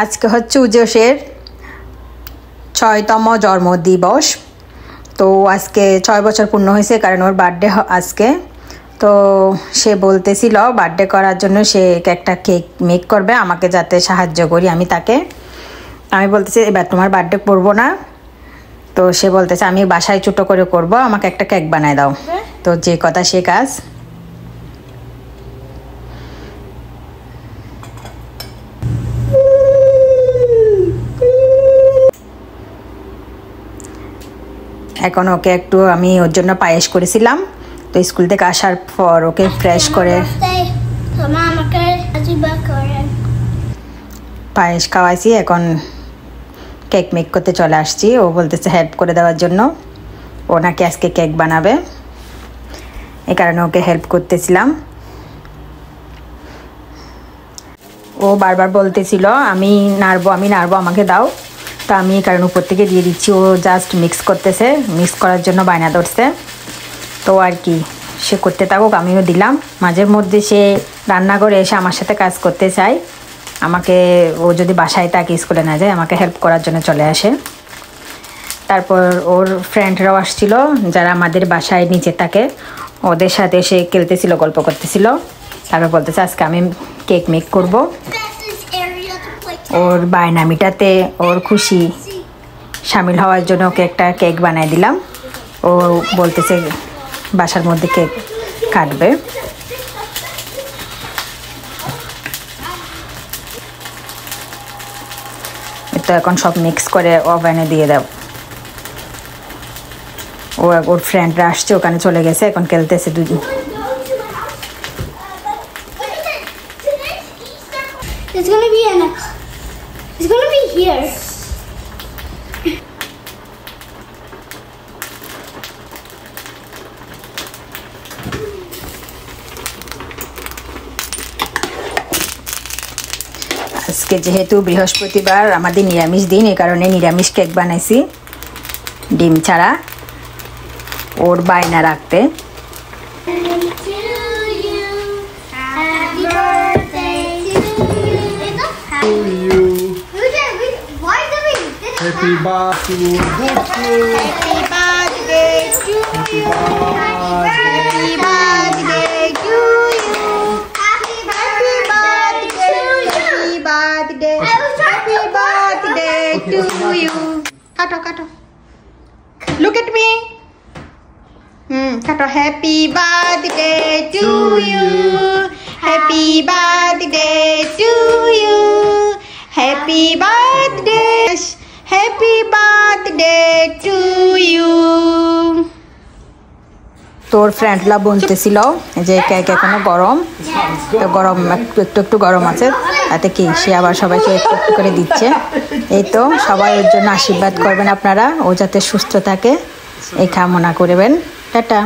আজকে হচ্ছে উজসের 6তম জন্মদিবস। তো আজকে 6 বছর পূর্ণ হয়েছে, কারণ ওর বার্থডে আজকে। তো সে বলতেছিল বার্থডে করার জন্য সে একটা কেক মেক করবে আমাকে, যাতে সাহায্য করি আমি তাকে। আমি বলতেছি এবার তোমার বার্থডে করবো না। তো সে বলতেছে আমি বাসায় ছোটো করে করব, আমাকে একটা কেক বানায় দাও। তো যে কথা সে কাজ। এখন ওকে একটু আমি ওর জন্য পায়েস করেছিলাম। তো স্কুল থেকে আসার পর ওকে ফ্রেশ করে পায়েস খাওয়াইছি। এখন কেক মেক করতে চলে আসছি। ও বলতেছে হেল্প করে দেওয়ার জন্য, ও নাকি আজকে কেক বানাবে, এই কারণে ওকে হেল্প করতেছিলাম। ও বারবার বলতেছিল আমি নাড়বো আমাকে দাও। তো আমি এই কারণে উপর থেকে দিয়ে দিচ্ছি। ও জাস্ট মিক্স করতেছে, মিক্স করার জন্য বায়না ধরছে। তো আর কি, সে করতে থাকুক, আমিও দিলাম। মাঝের মধ্যে সে রান্নাঘরে এসে আমার সাথে কাজ করতে চায়। আমাকে ও যদি বাসায় থাকে, স্কুলে না যায়, আমাকে হেল্প করার জন্য চলে আসে। তারপর ওর ফ্রেন্ডরাও আসছিল, যারা আমাদের বাসায় নিচে থাকে, ওদের সাথে সে খেলতেছিল, গল্প করতেছিল। তারপর বলতেছে আজকে আমি কেক মেক করব। ওর বায়না মিটাতে, ওর খুশি সামিল হওয়ার জন্য ওকে একটা কেক বানাই দিলাম। ও বলতেছে বাসার মধ্যে কেক কাটবে। তো এখন সব মিক্স করে ওভেনে দিয়ে দাও। ওর ফ্রেন্ডরা আসছে, ওখানে চলে গেছে, এখন খেলতেছে দুজন। It's gonna be here. আজকে যেহেতু বৃহস্পতিবার আমাদের নিরামিষ দিন, এই কারণে নিরামিষ কেক বানাইছি, ডিম ছাড়া, ওর বায়না রাখতে। Happy birthday to you. Happy birthday to you. Happy birthday to you. Happy birthday. Happy birthday. Happy birthday to you. Kato. Look at me. Kato. Happy birthday to you. Happy birthday to you. Happy birthday. Happy birthday to you. তোর ফ্রেন্ডরা বলতেছিল যে cake এখনো গরম, তো গরম একটু গরম আছে, তাতে কি সে আবার সবাইকে একটু করে দিচ্ছে। এই তো সবাই ওর জন্য আশীর্বাদ করবেন আপনারা, ও যাতে সুস্থ থাকে এই কামনা করবেন। টাটা।